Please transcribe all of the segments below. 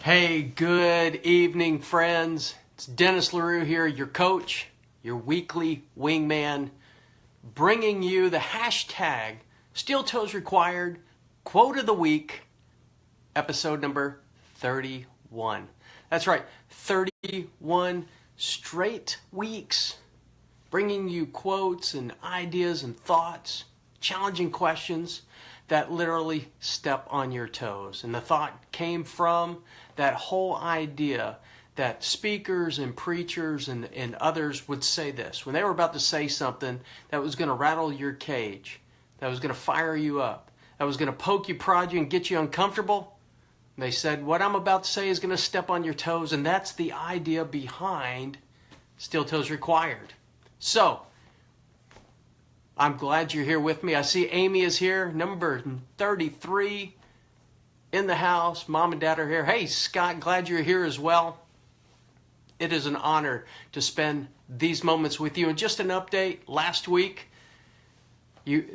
Hey, good evening, friends. It's Dennis LaRue here, your coach, your weekly wingman, bringing you the hashtag steeltoesrequired quote of the week, episode number 31. That's right, 31 straight weeks, bringing you quotes and ideas and thoughts, challenging questions that literally step on your toes. And the thought came from that whole idea that speakers and preachers and others would say this. When they were about to say something that was going to rattle your cage, that was going to fire you up, that was going to poke you, prod you, and get you uncomfortable, they said, what I'm about to say is going to step on your toes, and that's the idea behind Steel Toes Required. So, I'm glad you're here with me. I see Amy is here, number 33 in the house. Mom and Dad are here. Hey, Scott, glad you're here as well. It is an honor to spend these moments with you. And just an update, last week,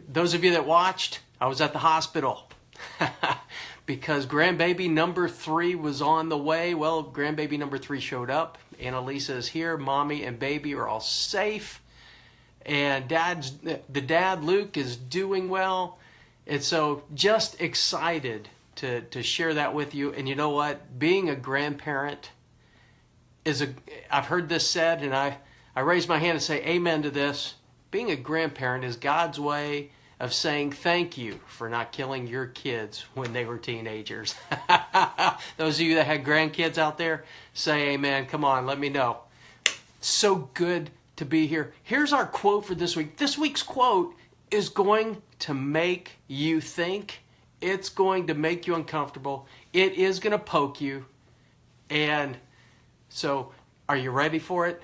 those of you that watched, I was at the hospital because grandbaby number 3 was on the way. Well, grandbaby number 3 showed up. Annalisa is here. Mommy and baby are all safe. And the dad, Luke, is doing well. And so just excited to share that with you. And you know what? Being a grandparent I've heard this said, and I raise my hand and say amen to this. Being a grandparent is God's way of saying thank you for not killing your kids when they were teenagers. Those of you that had grandkids out there, say amen. Come on, let me know. So good to be here. Here's our quote for this week. This week's quote is going to make you think. It's going to make you uncomfortable. It is going to poke you. And so, are you ready for it?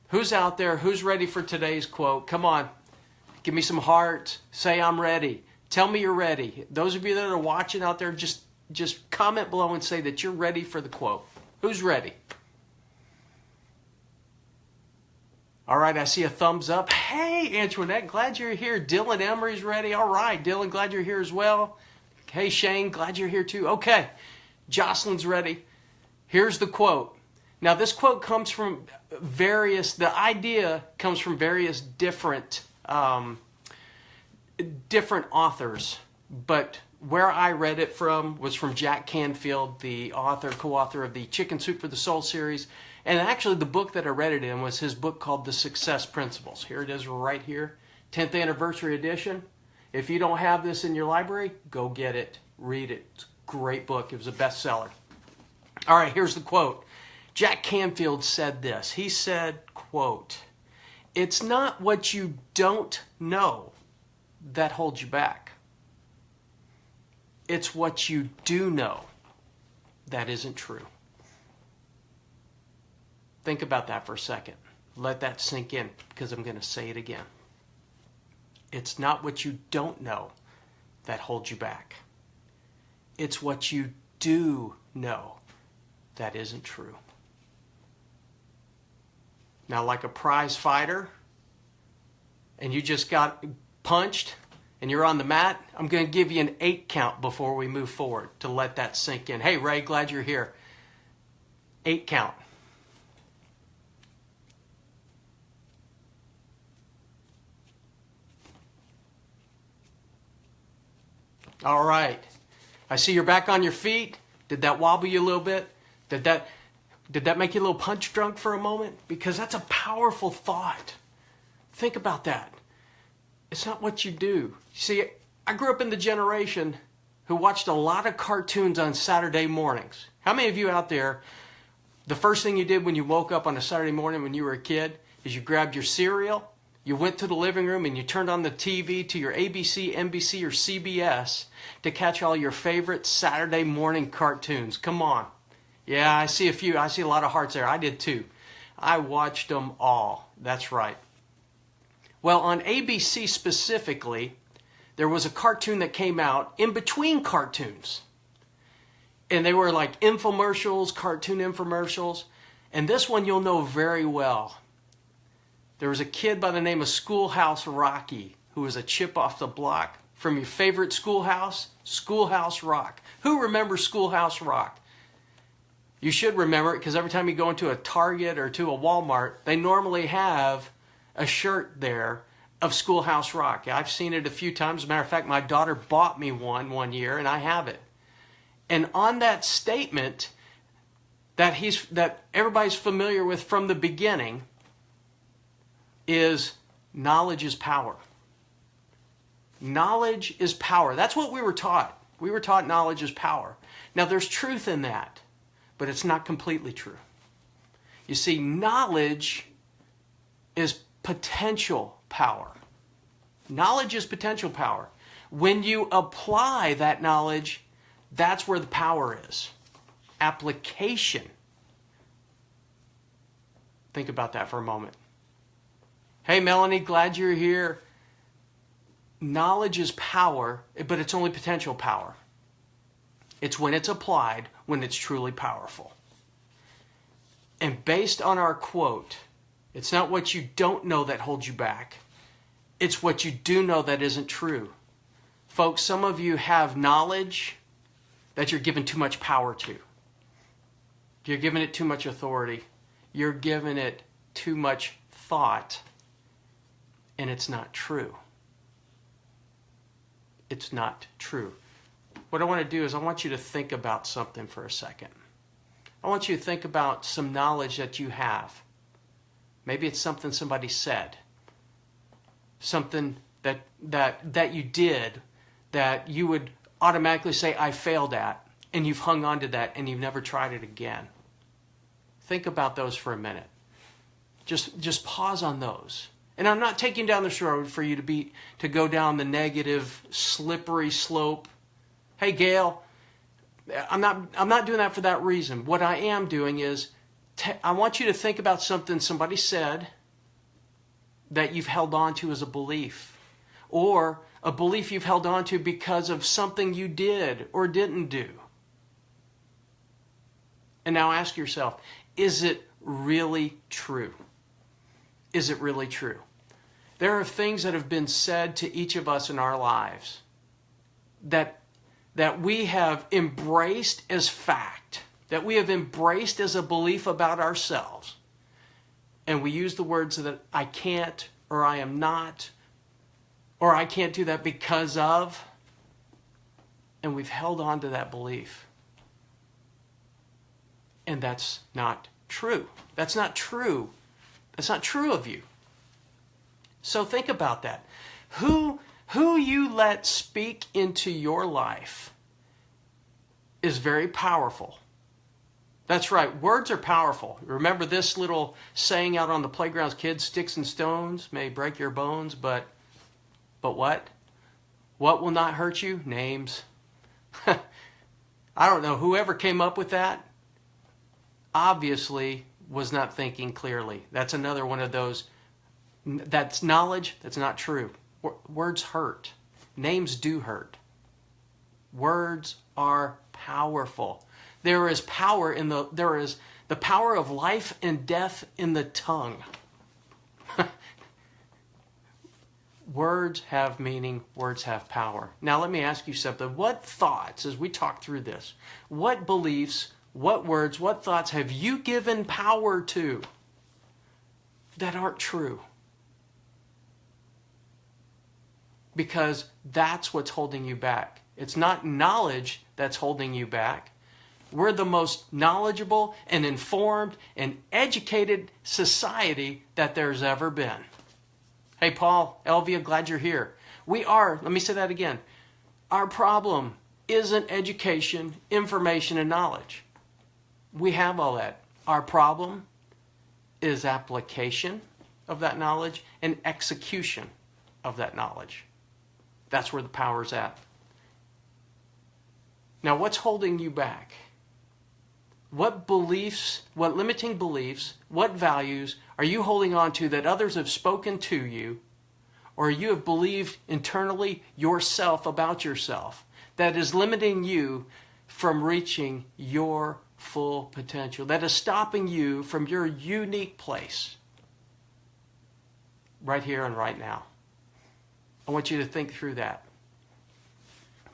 Who's out there? Who's ready for today's quote? Come on. Give me some heart. Say I'm ready. Tell me you're ready. Those of you that are watching out there, just comment below and say that you're ready for the quote. Who's ready? All right, I see a thumbs up. Hey, Antoinette, glad you're here. Dylan Emery's ready. All right, Dylan, glad you're here as well. Hey, Shane, glad you're here too. Okay, Jocelyn's ready. Here's the quote. Now, this quote comes from the idea comes from various different authors, but where I read it from was from Jack Canfield, the co-author of the Chicken Soup for the Soul series. And actually, the book that I read it in was his book called The Success Principles. Here it is right here, 10th anniversary edition. If you don't have this in your library, go get it. Read it. It's a great book. It was a bestseller. All right, here's the quote. Jack Canfield said this. He said, quote, "It's not what you don't know that holds you back. It's what you do know that isn't true." Think about that for a second. Let that sink in because I'm going to say it again. It's not what you don't know that holds you back. It's what you do know that isn't true. Now, like a prize fighter, and you just got punched and you're on the mat, I'm going to give you an 8 count before we move forward to let that sink in. Hey, Ray, glad you're here. 8 count. All right. I see you're back on your feet. Did that wobble you a little bit? Did that make you a little punch drunk for a moment? Because that's a powerful thought. Think about that. It's not what you do. See, I grew up in the generation who watched a lot of cartoons on Saturday mornings. How many of you out there, the first thing you did when you woke up on a Saturday morning when you were a kid is you grabbed your cereal, you went to the living room and you turned on the TV to your ABC, NBC, or CBS to catch all your favorite Saturday morning cartoons? Come on. Yeah, I see a few. I see a lot of hearts there. I did too. I watched them all. That's right. Well, on ABC specifically, there was a cartoon that came out in between cartoons. And they were like infomercials, cartoon infomercials. And this one you'll know very well. There was a kid by the name of Schoolhouse Rocky who was a chip off the block from your favorite Schoolhouse, Schoolhouse Rock. Who remembers Schoolhouse Rock? You should remember it because every time you go into a Target or to a Walmart, they normally have a shirt there of Schoolhouse Rock. I've seen it a few times. As a matter of fact, my daughter bought me one year, and I have it. And on that statement that everybody's familiar with from the beginning is knowledge is power. Knowledge is power. That's what we were taught. We were taught knowledge is power. Now, there's truth in that, but it's not completely true. You see, knowledge is potential power. Knowledge is potential power. When you apply that knowledge, that's where the power is. Application. Think about that for a moment. Hey, Melanie, glad you're here. Knowledge is power, but it's only potential power. It's when it's applied, when it's truly powerful. And based on our quote, it's not what you don't know that holds you back. It's what you do know that isn't true. Folks, some of you have knowledge that you're giving too much power to. You're giving it too much authority. You're giving it too much thought. And it's not true. It's not true. What I want to do is I want you to think about something for a second. I want you to think about some knowledge that you have. Maybe it's something somebody said. Something that you did that you would automatically say, I failed at. And you've hung on to that and you've never tried it again. Think about those for a minute. Just pause on those. And I'm not taking down this road for you to go down the negative, slippery slope. Hey, Gail, I'm not doing that for that reason. What I am doing is I want you to think about something somebody said that you've held on to as a belief, or a belief you've held on to because of something you did or didn't do. And now ask yourself, is it really true? Is it really true? There are things that have been said to each of us in our lives that we have embraced as fact, that we have embraced as a belief about ourselves. And we use the words that I can't, or I am not, or I can't do that because of, and we've held on to that belief. And that's not true. That's not true. That's not true of you. So think about that. Who you let speak into your life is very powerful. That's right. Words are powerful. Remember this little saying out on the playgrounds, kids, sticks and stones may break your bones, but what? What will not hurt you? Names. I don't know. Whoever came up with that obviously was not thinking clearly. That's another one of those. That's knowledge. That's not true. Words hurt. Names do hurt. Words are powerful. There is power there is the power of life and death in the tongue. Words have meaning. Words have power. Now let me ask you something. What thoughts, as we talk through this, what beliefs, what words, what thoughts have you given power to that aren't true? Because that's what's holding you back. It's not knowledge that's holding you back. We're the most knowledgeable and informed and educated society that there's ever been. Hey, Paul, Elvia, glad you're here. We are, let me say that again. Our problem isn't education, information, and knowledge. We have all that. Our problem is application of that knowledge and execution of that knowledge. That's where the power's at. Now, what's holding you back? What beliefs, what limiting beliefs, what values are you holding on to that others have spoken to you, or you have believed internally yourself about yourself, that is limiting you from reaching your full potential, that is stopping you from your unique place right here and right now? I want you to think through that,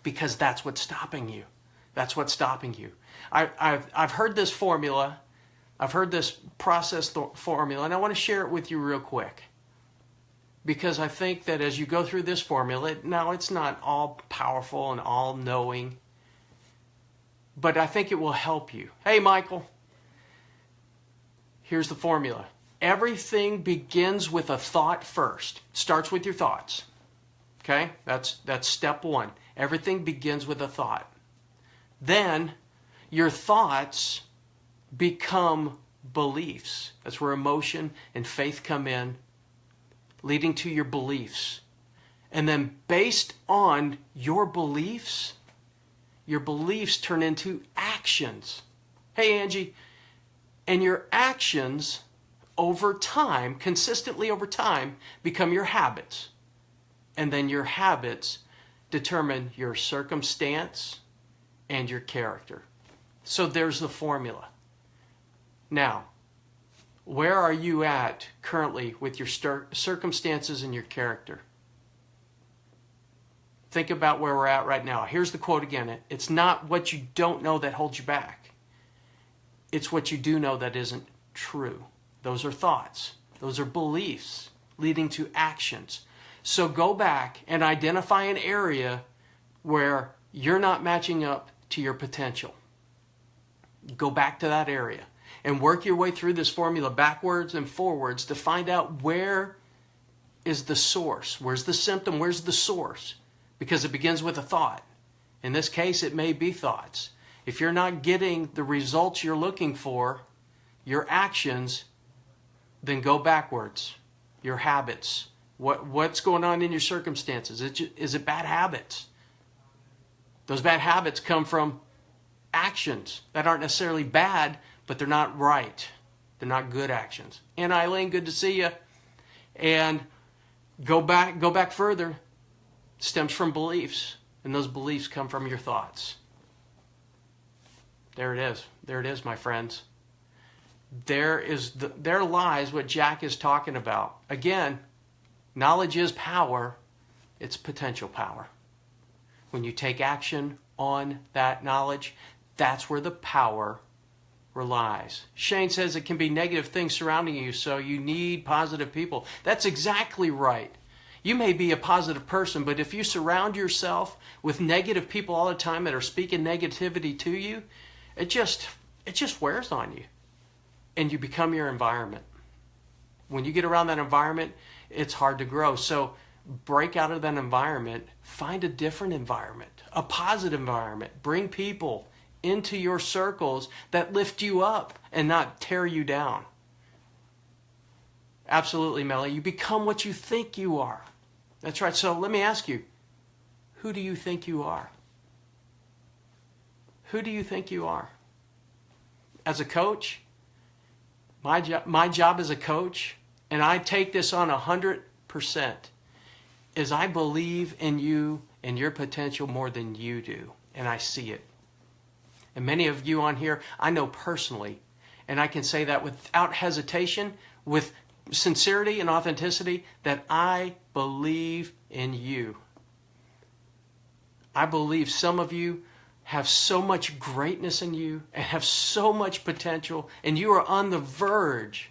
because that's what's stopping you. That's what's stopping you. I've heard this formula. I've heard this process formula, and I want to share it with you real quick. Because I think that as you go through this formula, now it's not all powerful and all knowing, but I think it will help you. Hey, Michael, here's the formula. Everything begins with a thought first. It starts with your thoughts. Okay? That's step one. Everything begins with a thought. Then your thoughts become beliefs. That's where emotion and faith come in, leading to your beliefs. And then based on your beliefs turn into actions. Hey, Angie, and your actions over time, consistently over time, become your habits. And then your habits determine your circumstance and your character. So there's the formula. Now, where are you at currently with your circumstances and your character? Think about where we're at right now. Here's the quote again. It's not what you don't know that holds you back. It's what you do know that isn't true. Those are thoughts. Those are beliefs leading to actions. So go back and identify an area where you're not matching up to your potential. Go back to that area and work your way through this formula backwards and forwards to find out where is the source. Where's the symptom? Where's the source? Because it begins with a thought. In this case, it may be thoughts. If you're not getting the results you're looking for, your actions, then go backwards. Your habits. What's going on in your circumstances? Is it bad habits? Those bad habits come from actions that aren't necessarily bad, but they're not right. They're not good actions. And Eileen, good to see you. And go back further. It stems from beliefs, and those beliefs come from your thoughts. There it is. There it is, my friends. There lies what Jack is talking about. Again, knowledge is power. It's potential power. When you take action on that knowledge, that's where the power relies. Shane says it can be negative things surrounding you, so you need positive people. That's exactly right. You may be a positive person, but if you surround yourself with negative people all the time that are speaking negativity to you, it just wears on you. And you become your environment. When you get around that environment, it's hard to grow. So break out of that environment, find a different environment, a positive environment. Bring people into your circles that lift you up and not tear you down. Absolutely, Melly. You become what you think you are. That's right. So let me ask you, who do you think you are? Who do you think you are? As a coach, my job as a coach, and I take this on 100%, is I believe in you and your potential more than you do, and I see it. And many of you on here, I know personally, and I can say that without hesitation, with sincerity and authenticity, that I believe in you. I believe some of you have so much greatness in you and have so much potential, and you are on the verge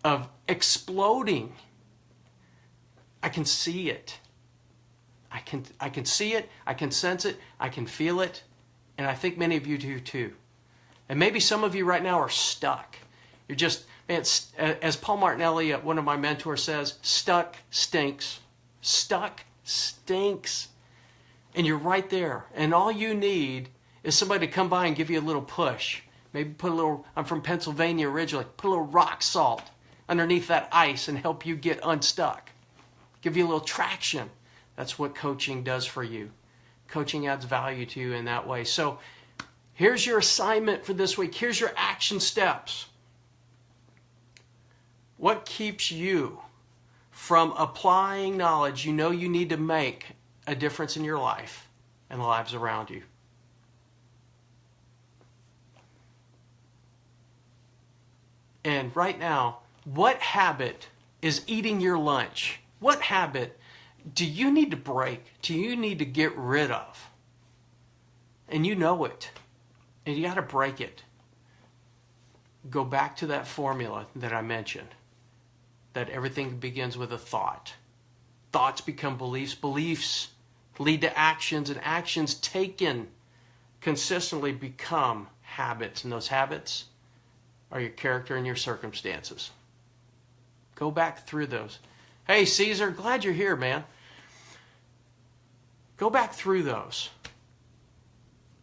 of exploding. I can see it. I can see it. I can sense it. I can feel it. And I think many of you do too. And maybe some of you right now are stuck. You're just, man, as Paul Martinelli, one of my mentors, says, stuck stinks. Stuck stinks. And you're right there. And all you need is somebody to come by and give you a little push. Maybe put a little, I'm from Pennsylvania originally, put a little rock salt underneath that ice and help you get unstuck. Give you a little traction. That's what coaching does for you. Coaching adds value to you in that way. So here's your assignment for this week. Here's your action steps. What keeps you from applying knowledge you know you need to make a difference in your life and the lives around you? And right now, what habit is eating your lunch? What habit do you need to break? Do you need to get rid of? and you know it, and you got to break it. Go back to that formula that I mentioned, that everything begins with a thought. Thoughts become beliefs. Beliefs lead to actions, and actions taken consistently become habits. And those habits are your character and your circumstances. Go back through those. Hey, Caesar, glad you're here, man. Go back through those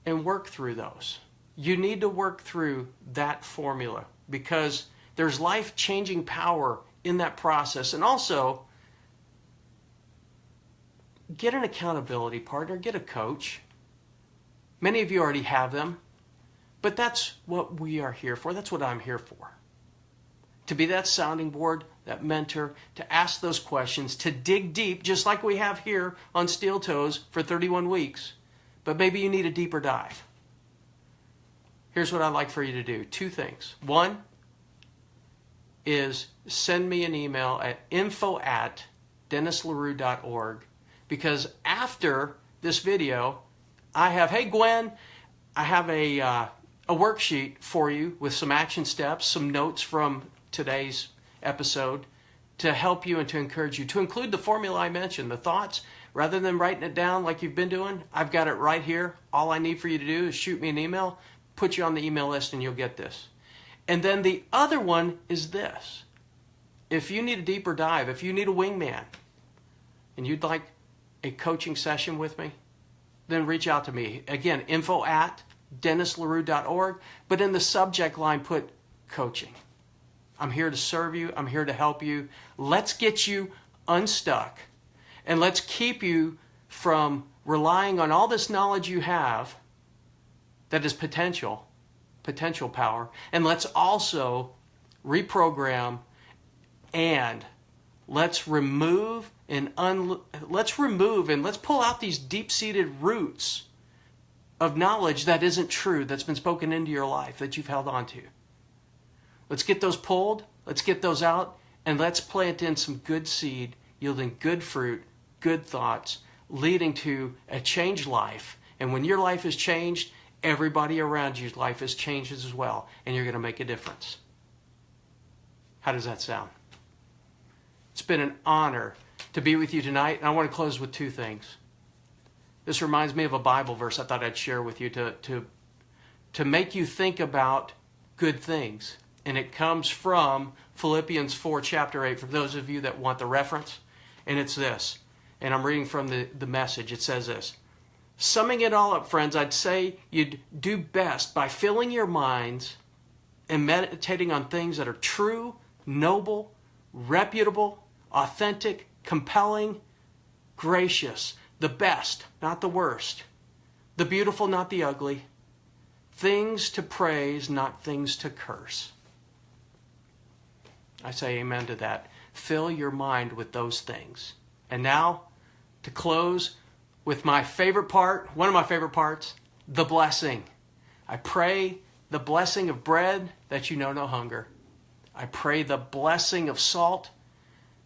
and work through those. You need to work through that formula because there's life-changing power in that process. And also, get an accountability partner, get a coach. Many of you already have them, but that's what we are here for. That's what I'm here for. To be that sounding board, that mentor, to ask those questions, to dig deep, just like we have here on Steel Toes for 31 weeks. But maybe you need a deeper dive. Here's what I'd like for you to do. 2 things. One is send me an email at info@dennislarue.org, because after this video, I have, hey Gwen, I have a worksheet for you with some action steps, some notes from today's episode to help you and to encourage you, to include the formula I mentioned, the thoughts. Rather than writing it down like you've been doing, I've got it right here. All I need for you to do is shoot me an email, put you on the email list, and you'll get this. And then the other one is this. If you need a deeper dive, if you need a wingman, and you'd like a coaching session with me, then reach out to me. Again, info@dennislarue.org, but in the subject line put coaching. I'm here to serve you. I'm here to help you. Let's get you unstuck, and let's keep you from relying on all this knowledge you have that is potential power, and let's also reprogram, and let's remove and let's pull out these deep-seated roots of knowledge that isn't true, that's been spoken into your life, that you've held on to. Let's get those pulled, let's get those out, and let's plant in some good seed, yielding good fruit, good thoughts, leading to a changed life. And when your life is changed, everybody around you's life is changed as well, and you're going to make a difference. How does that sound? It's been an honor to be with you tonight, and I want to close with 2 things. This reminds me of a Bible verse I thought I'd share with you to make you think about good things. And it comes from Philippians 4, chapter 8, for those of you that want the reference. And it's this, and I'm reading from the Message. It says this: summing it all up, friends, I'd say you'd do best by filling your minds and meditating on things that are true, noble, reputable, authentic, compelling, gracious, the best, not the worst, the beautiful, not the ugly, things to praise, not things to curse. I say amen to that. Fill your mind with those things. And now, to close with my favorite part, one of my favorite parts, the blessing. I pray the blessing of bread that you know no hunger. I pray the blessing of salt,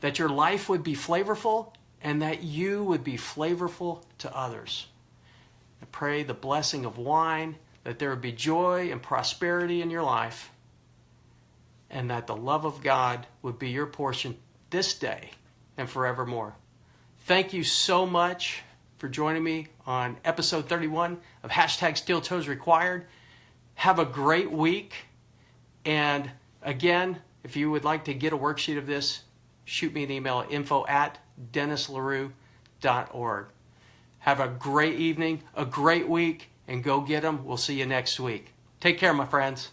that your life would be flavorful and that you would be flavorful to others. I pray the blessing of wine, that there would be joy and prosperity in your life, and that the love of God would be your portion this day and forevermore. Thank you so much for joining me on episode 31 of #SteelToesRequired. Have a great week. And again, if you would like to get a worksheet of this, shoot me an email at info@dennislarue.org. Have a great evening, a great week, and go get them. We'll see you next week. Take care, my friends.